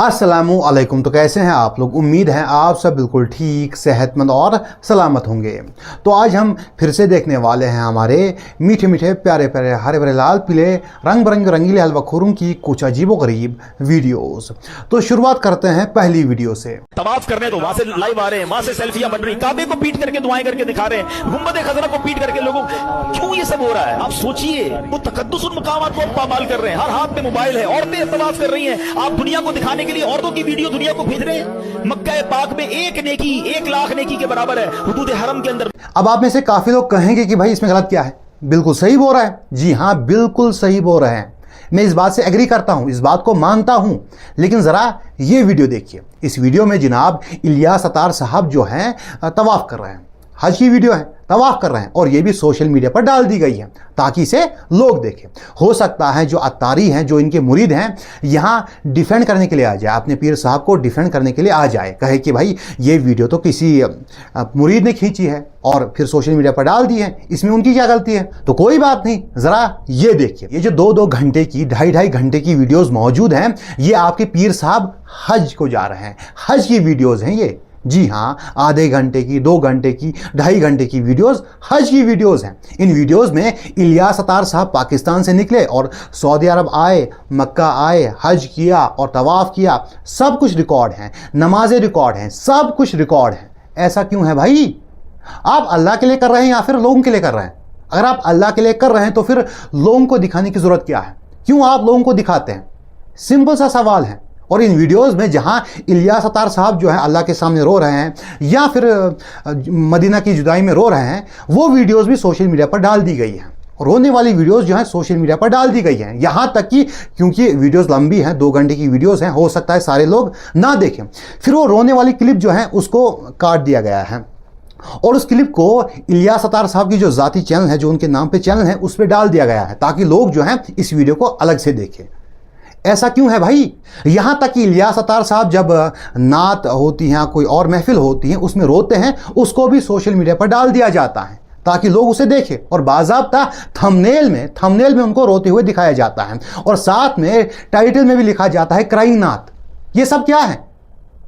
अस्सलामु अलैकुम। तो कैसे हैं आप लोग? उम्मीद है आप सब बिल्कुल ठीक, सेहतमंद और सलामत होंगे। तो आज हम फिर से देखने वाले हैं हमारे मीठे मीठे प्यारे प्यारे हरे भरे लाल पीले रंग बिरंगे रंगीले हलवाखोरों की कुछ अजीबोगरीब वीडियोस। तो शुरुआत करते हैं पहली वीडियो से। तवाफ करने तो वहां से लाइव आ रहे हैं, वहां से सेल्फियां बन रही, काबे को पीट करके दुआएं करके दिखा रहे हैं, गुंबद खजरा को पीट करके लोगों। क्यों ये सब हो रहा है? आप सोचिए, वो तकद्दुस मकामात को पामाल कर रहे हैं, हर हाथ में मोबाइल है, औरतें तवाफ कर रही हैं, आप दुनिया को दिखाने के लिए औरतों की वीडियो दुनिया को भेज रहे हैं। मक्का पाक में एक नेकी 1 लाख नेकी के बराबर है हुदूद हरम के अंदर। अब आप में से काफी लोग कहेंगे कि भाई इसमें गलत क्या है? बिल्कुल सही बोल रहा है। जी हाँ, बिल्कुल सही बोल रहे हैं। मैं इस बात से एग्री करता हूं, इस बात को मानता हूं। लेकिन जरा ये वीडियो देखिए। इस वीडियो में जनाब इलियास अतार साहब जो हैं तवाफ कर रहे हैं, हज की वीडियो है, तवाफ कर रहे हैं, और ये भी सोशल मीडिया पर डाल दी गई है ताकि इसे लोग देखें। हो सकता है जो अत्तारी हैं, जो इनके मुरीद हैं, यहाँ डिफेंड करने के लिए आ जाए, अपने पीर साहब को डिफेंड करने के लिए आ जाए, कहे कि भाई ये वीडियो तो किसी मुरीद ने खींची है और फिर सोशल मीडिया पर डाल दी है, इसमें उनकी क्या गलती है? तो कोई बात नहीं, जरा ये देखिए। ये जो 2-2 घंटे की, 2.5 घंटे की वीडियोज मौजूद हैं, ये आपके पीर साहब हज को जा रहे हैं, हज की वीडियोज हैं ये। जी हाँ, आधे घंटे की, 2 घंटे की, 2.5 घंटे की वीडियोस हज की वीडियोस हैं। इन वीडियोस में इलियास अतार साहब पाकिस्तान से निकले और सऊदी अरब आए, मक्का आए, हज किया और तवाफ किया। सब कुछ रिकॉर्ड है, नमाजें रिकॉर्ड हैं, सब कुछ रिकॉर्ड है। ऐसा क्यों है भाई? आप अल्लाह के लिए कर रहे हैं या फिर लोगों के लिए कर रहे हैं? अगर आप अल्लाह के लिए कर रहे हैं तो फिर लोगों को दिखाने की जरूरत क्या है? क्यों आप लोगों को दिखाते हैं? सिंपल सा सवाल है। और इन वीडियोस में जहां इलियास अतार साहब जो है अल्लाह के सामने रो रहे हैं या फिर मदीना की जुदाई में रो रहे हैं, वो वीडियोस भी सोशल मीडिया पर डाल दी गई हैं। रोने वाली वीडियोस जो है सोशल मीडिया पर डाल दी गई हैं। यहां तक कि क्योंकि वीडियोस लंबी हैं, 2 घंटे की वीडियोस हैं, हो सकता है सारे लोग ना देखें, फिर वो रोने वाली क्लिप जो है उसको काट दिया गया है और उस क्लिप को इलियास अतार साहब की जो जाती चैनल है, जो उनके नाम पे चैनल है, उस पर डाल दिया गया है ताकि लोग जो है इस वीडियो को अलग से देखें। ऐसा क्यों है भाई? यहां तक कि इलियास अतार साहब जब नात होती हैं, कोई और महफिल होती है, उसमें रोते हैं, उसको भी सोशल मीडिया पर डाल दिया जाता है ताकि लोग उसे देखें, और बाज़ाब्ता थंबनेल में उनको रोते हुए दिखाया जाता है और साथ में टाइटल में भी लिखा जाता है क्राइंग नात। ये सब क्या है?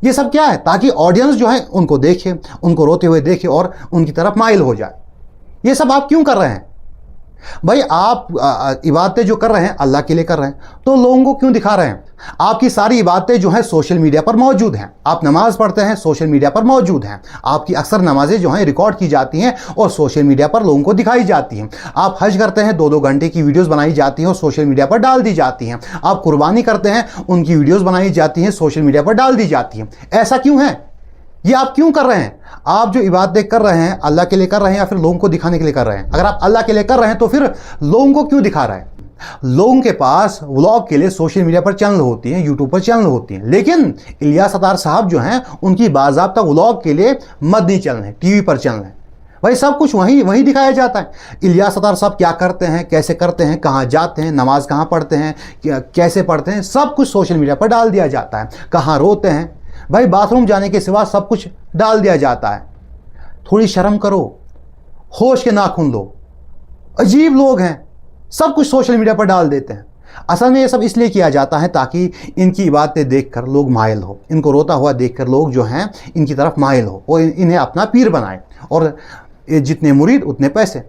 ये सब क्या है? ताकि ऑडियंस जो है उनको देखे, उनको रोते हुए देखे और उनकी तरफ माइल हो जाए। ये सब आप क्यों कर रहे हैं भाई? आप इबादतें जो कर रहे हैं अल्लाह के लिए कर रहे हैं, तो लोगों को क्यों दिखा रहे हैं? आपकी सारी इबादतें जो हैं सोशल मीडिया पर मौजूद हैं। आप नमाज पढ़ते हैं, सोशल मीडिया पर मौजूद हैं। आपकी अक्सर नमाजें जो हैं रिकॉर्ड की जाती हैं और सोशल मीडिया पर लोगों को दिखाई जाती हैं। आप हज करते हैं, 2-2 घंटे की वीडियोस बनाई जाती हैं और सोशल मीडिया पर डाल दी जाती हैं। आप कुर्बानी करते हैं, उनकी वीडियोस बनाई जाती हैं, सोशल मीडिया पर डाल दी जाती हैं। ऐसा क्यों है? ये आप क्यों कर रहे हैं? आप जो इबादतें कर रहे हैं अल्लाह के लिए कर रहे हैं या फिर लोगों को दिखाने के लिए कर रहे हैं? अगर आप अल्लाह के लिए कर रहे हैं तो फिर लोगों को क्यों दिखा रहे हैं? लोगों के पास व्लॉग के लिए सोशल मीडिया पर चैनल होती हैं, यूट्यूब पर चैनल होती हैं, लेकिन इलियास अतार साहब जो हैं उनकी बाज़ाब्ता व्लॉग के लिए मदनी चैनल है, टीवी पर चैनल है। भाई सब कुछ वहीं दिखाया जाता है। इलियास अतार साहब क्या करते हैं, कैसे करते हैं, कहाँ जाते हैं, नमाज कहाँ पढ़ते हैं, कैसे पढ़ते हैं, सब कुछ सोशल मीडिया पर डाल दिया जाता है। कहाँ रोते हैं भाई, बाथरूम जाने के सिवा सब कुछ डाल दिया जाता है। थोड़ी शर्म करो, होश के नाखून लो। अजीब लोग हैं, सब कुछ सोशल मीडिया पर डाल देते हैं। असल में ये सब इसलिए किया जाता है ताकि इनकी बातें देखकर लोग माइल हो, इनको रोता हुआ देखकर लोग जो हैं इनकी तरफ माइल हो और इन्हें अपना पीर बनाए, और जितने मुरीद उतने पैसे।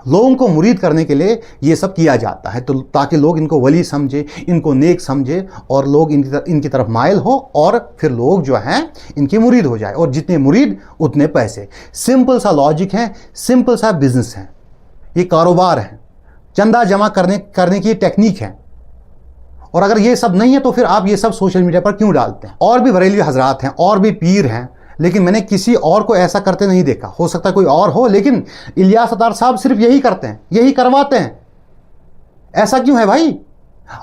लोगों को मुरीद करने के लिए ये सब किया जाता है, तो ताकि लोग इनको वली समझे, इनको नेक समझे और लोग इनकी तरफ माइल हो और फिर लोग जो हैं इनके मुरीद हो जाए, और जितने मुरीद उतने पैसे। सिंपल सा लॉजिक है, सिंपल सा बिजनेस है, ये कारोबार है, चंदा जमा करने की टेक्निक है। और अगर ये सब नहीं है तो फिर आप ये सब सोशल मीडिया पर क्यों डालते हैं? और भी बरेलवी हजरात हैं, और भी पीर हैं, लेकिन मैंने किसी और को ऐसा करते नहीं देखा। हो सकता है कोई और हो, लेकिन इलियास अतार साहब सिर्फ यही करते हैं, यही करवाते हैं। ऐसा क्यों है भाई?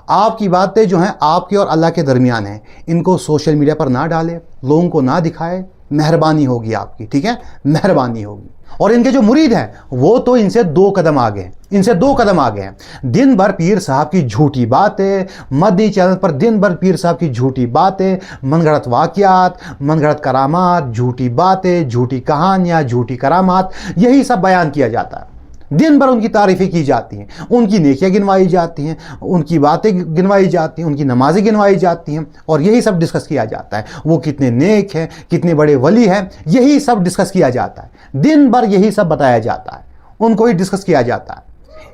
आपकी बातें जो हैं आपके और अल्लाह के दरमियान हैं, इनको सोशल मीडिया पर ना डालें, लोगों को ना दिखाए, मेहरबानी होगी आपकी, ठीक है? मेहरबानी होगी। और इनके जो मुरीद हैं वो तो इनसे 2 कदम आगे हैं, इनसे 2 कदम आगे हैं। दिन भर पीर साहब की झूठी बातें, मदनी चैनल पर दिन भर पीर साहब की झूठी बातें, मनगढ़ंत वाक़यात, मनगढ़ंत करामात, झूठी बातें, झूठी कहानियाँ, झूठी करामात, यही सब बयान किया जाता है। दिन भर उनकी तारीफ़ें की जाती हैं, उनकी नेकियां गिनवाई जाती हैं, उनकी बातें गिनवाई जाती हैं, उनकी नमाज़ें गिनवाई जाती हैं और यही सब डिस्कस किया जाता है। वो कितने नेक हैं, कितने बड़े वली हैं, यही सब डिस्कस किया जाता है। दिन भर यही सब बताया जाता है, उनको ही डिस्कस किया जाता है।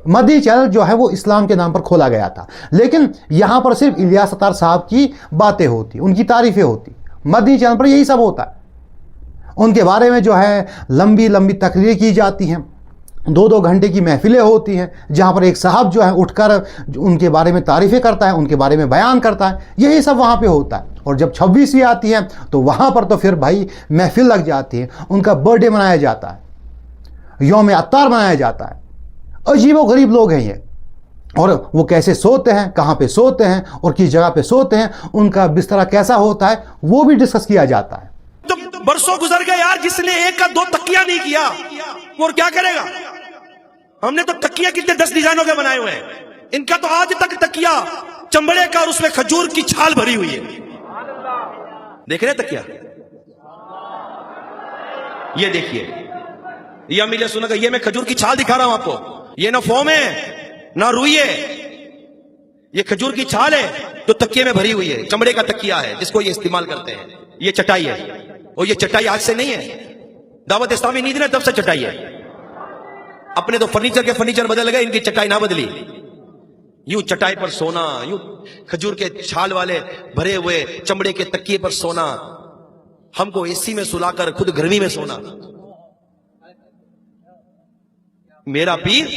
मदनी चैनल जो है वो इस्लाम के नाम पर खोला गया था, लेकिन यहाँ पर सिर्फ इलियास अत्तार साहब की बातें होती, उनकी तारीफ़ें होती। मदनी चैनल पर यही सब होता है। उनके बारे में जो है लंबी लंबी तकरीरें की जाती हैं, 2-2 घंटे की महफिलें होती हैं, जहाँ पर एक साहब जो है उठकर उनके बारे में तारीफ़ें करता है, उनके बारे में बयान करता है, यही सब वहाँ पे होता है। और जब 26वीं आती है तो वहाँ पर तो फिर भाई महफिल लग जाती है, उनका बर्थडे मनाया जाता है, यौम अत्तार मनाया जाता है। अजीब व गरीब लोग हैं ये, और वो कैसे सोते हैं, कहाँ पे सोते हैं और किस जगह पे सोते हैं, उनका बिस्तरा कैसा होता है, वो भी डिस्कस किया जाता है। तो बरसों गुजर गए यार, जिसने 1 का 2 तकिया नहीं किया वो और क्या करेगा। हमने तो तकिया कितने 10 डिजाइनों के बनाए हुए हैं, इनका तो आज तक तकिया चमड़े का और उसमें खजूर की छाल भरी हुई है। देख रहे तकिया, ये देखिए, ये अमीले सुनगा, ये मैं खजूर की छाल दिखा रहा हूं आपको, ये ना फोम है ना रुई है, ये खजूर की छाल है जो तकिए में भरी हुई है। चमड़े का तकिया है जिसको ये इस्तेमाल करते हैं। ये चटाई है, और ये चटाई आज से नहीं है, दावत इस्लामी नहीं देना तब से चटाई है। अपने तो फर्नीचर बदल गए, इनकी चटाई ना बदली। यूं चटाई पर सोना, यूं खजूर के छाल वाले भरे हुए चमड़े के तकिए पर सोना, हमको एसी में सुलाकर खुद गर्मी में सोना। मेरा पीर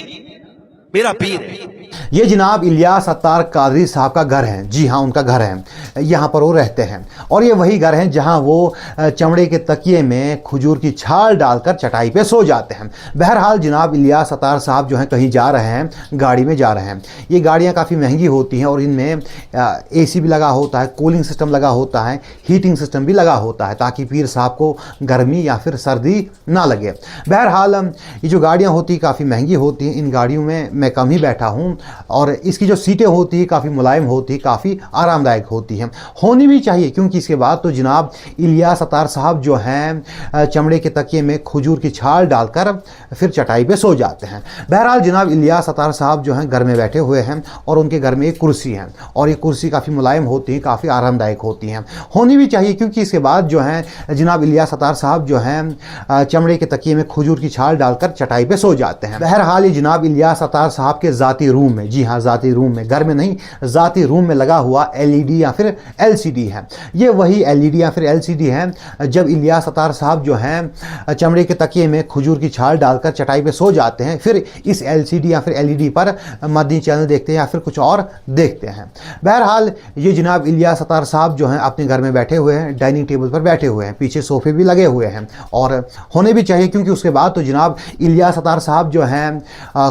ये जनाब इलियास अत्तार कादरी साहब का घर है। जी हाँ, उनका घर है, यहाँ पर वो रहते हैं और ये वही घर है जहाँ वो चमड़े के तकिए में खजूर की छाल डालकर चटाई पे सो जाते हैं। बहरहाल जनाब इलियास अत्तार साहब जो हैं कहीं जा रहे हैं, गाड़ी में जा रहे हैं। ये गाड़ियाँ काफ़ी महंगी होती हैं और इनमें AC भी लगा होता है, कूलिंग सिस्टम लगा होता है, हीटिंग सिस्टम भी लगा होता है ताकि पीर साहब को गर्मी या फिर सर्दी ना लगे। बहरहाल ये जो गाड़ियाँ होती हैं काफ़ी महंगी होती हैं। इन गाड़ियों में मैं कम ही बैठा हूँ और इसकी जो सीटें होती हैं काफ़ी मुलायम होती हैं, काफ़ी आरामदायक होती हैं, होनी भी चाहिए, क्योंकि इसके बाद तो जनाब इलियास अत्तार साहब जो हैं चमड़े के तकिए में खजूर की छाल डालकर फिर चटाई पे सो जाते हैं। बहरहाल जनाब इलियास अत्तार साहब जो हैं घर में बैठे हुए हैं और उनके घर में एक कुर्सी है और ये कुर्सी काफ़ी मुलायम होती है, काफ़ी आरामदायक होती हैं, होनी भी चाहिए, क्योंकि इसके बाद जो हैं जनाब इलियास अत्तार साहब जो हैं चमड़े के तकिए में खजूर की छाल डालकर चटाई पे सो जाते हैं। बहरहाल ये जनाब इलियास अत्तार साहब के ज़ाती रूम में, जी हाँ ज़ाती रूम में, घर में नहीं, ज़ाती रूम में लगा हुआ LED या फिर LCD है। ये वही LED या फिर LCD है जब इलियास अत्तार साहब जो हैं चमड़े के तकिए में खजूर की छाल डालकर चटाई पे सो जाते हैं, फिर इस LCD या फिर LED पर मदनी चैनल देखते हैं या फिर कुछ और देखते हैं। बहरहाल ये जनाब इलियास अत्तार साहब जो हैं अपने घर में बैठे हुए हैं, डाइनिंग टेबल पर बैठे हुए हैं, पीछे सोफे भी लगे हुए हैं और होने भी चाहिए, क्योंकि उसके बाद तो जनाब इलियास अत्तार साहब जो हैं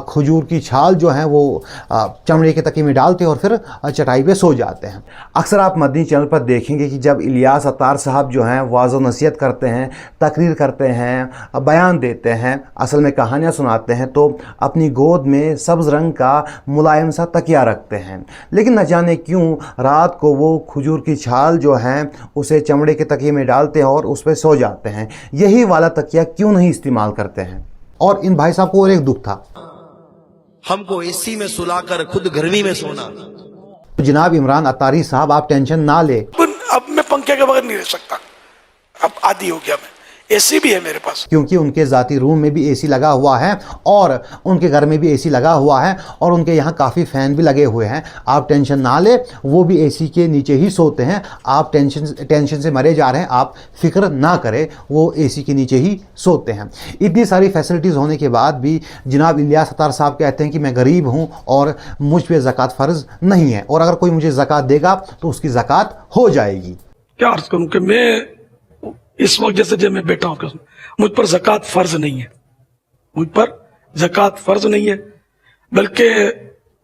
खजूर की छाल जो है वो चमड़े के तकिए में डालते हैं और फिर चटाई पे सो जाते हैं। अक्सर आप मदनी चैनल पर देखेंगे कि जब इलियास अत्तार साहब जो हैं वाज़ व नसीहत करते हैं, तकरीर करते हैं, बयान देते हैं, असल में कहानियाँ सुनाते हैं, तो अपनी गोद में सब्ज़ रंग का मुलायम सा तकिया रखते हैं। लेकिन न जाने क्यों रात को वो खजूर की छाल जो है उसे चमड़े के तकिए में डालते हैं और उस पर सो जाते हैं। यही वाला तकिया क्यों नहीं इस्तेमाल करते हैं। और इन भाई साहब को और एक दुख था, हमको एसी में सुलाकर खुद गर्मी में सोना। जनाब इमरान अत्तारी साहब आप टेंशन ना ले, अब मैं पंखे के बगैर नहीं रह सकता, अब आदी हो गया मैं। AC भी है मेरे पास, क्योंकि उनके ज़ाती रूम में भी AC लगा हुआ है और उनके घर में भी AC लगा हुआ है और उनके यहाँ काफ़ी फ़ैन भी लगे हुए हैं। आप टेंशन ना ले, वो भी AC के नीचे ही सोते हैं। आप टेंशन से मरे जा रहे हैं, आप फिक्र ना करें, वो AC के नीचे ही सोते हैं। इतनी सारी फैसिलिटीज़ होने के बाद भी जनाब इलियास अत्तार साहब कहते हैं कि मैं गरीब हूँ और मुझ पर ज़कात फ़र्ज़ नहीं है और अगर कोई मुझे ज़कात देगा तो उसकी ज़कात हो जाएगी। क्या अर्ज करूं कि मैं इस वक्त जैसे जब मैं बैठा हूं, मुझ पर ज़कात फर्ज नहीं है, मुझ पर ज़कात फर्ज नहीं है, बल्कि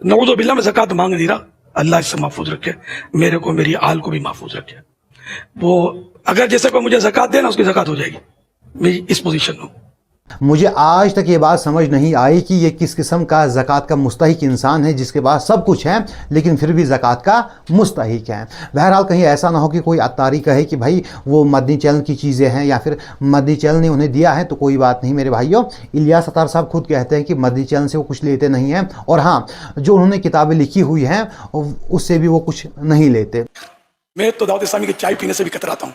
नऊज़ु बिल्लाह में ज़कात मांग नहीं रहा। अल्लाह इससे महफूज रखे, मेरे को, मेरी आल को भी महफूज रखे। वो अगर जैसे कोई मुझे ज़कात देना, उसकी ज़कात हो जाएगी। मैं इस पोजीशन में हूं, मुझे आज तक ये बात समझ नहीं आई कि ये किस किस्म का ज़कात का मुस्तहिक इंसान है जिसके पास सब कुछ है लेकिन फिर भी ज़कात का मुस्तहिक है। बहरहाल कहीं ऐसा ना हो कि कोई अत्तारी कहे कि भाई वो मदनी चैनल की चीज़ें हैं या फिर मदनी चैनल ने उन्हें दिया है, तो कोई बात नहीं मेरे भाइयों। इलियास अत्तार साहब खुद कहते हैं कि मदनी चैनल से वो कुछ लेते नहीं हैं, और हाँ, जो उन्होंने किताबें लिखी हुई हैं उससे भी वो कुछ नहीं लेते। मैं तो दाऊद इस्लामी की चाय पीने से भी कतराता हूँ।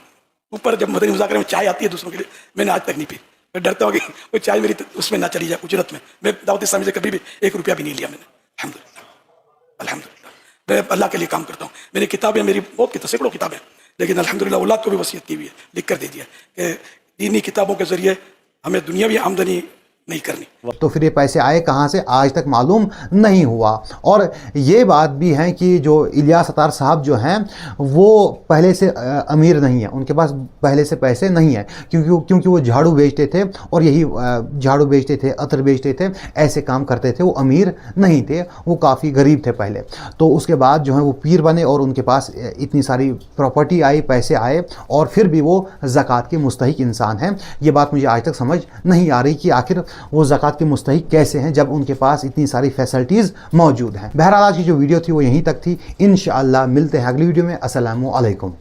ऊपर जब मदनी मुज़ाकरे में चाय आती है दूसरों के लिए, मैंने आज तक नहीं पी। मैं डरता हूँ कि वो चाय मेरी उसमें ना चली जाए उजरत में। मैं दाऊद इस्लामी से कभी भी 1 रुपया भी नहीं लिया मैंने, अल्हम्दुलिल्लाह अल्हम्दुलिल्लाह। मैं अल्लाह के लिए काम करता हूँ। मेरी किताबें, मेरी बहुत सैकड़ों किताबें, लेकिन अल्हम्दुलिल्लाह औलाद को भी वसीयत की हुई है, लिख कर दे दिया कि दीनी किताबों के जरिए हमें दुनियावी आमदनी नहीं करनी। तो फिर ये पैसे आए कहाँ से आज तक मालूम नहीं हुआ। और ये बात भी है कि जो इलियास अत्तार साहब जो हैं वो पहले से अमीर नहीं है, उनके पास पहले से पैसे नहीं हैं, क्योंकि वो झाड़ू बेचते थे और यही झाड़ू बेचते थे, अतर बेचते थे, ऐसे काम करते थे। वो अमीर नहीं थे, वो काफ़ी गरीब थे पहले। तो उसके बाद जो है वो पीर बने और उनके पास इतनी सारी प्रॉपर्टी आई, पैसे आए, और फिर भी वो ज़कात के मुस्तहिक इंसान हैं। ये बात मुझे आज तक समझ नहीं आ रही कि आखिर वो ज़कात के मुस्तहिक कैसे हैं जब उनके पास इतनी सारी फैसिलिटीज़ मौजूद हैं। बहरहाल आज की जो वीडियो थी वो यहीं तक थी। इंशाअल्लाह मिलते हैं अगली वीडियो में। अस्सलामु अलैकुम।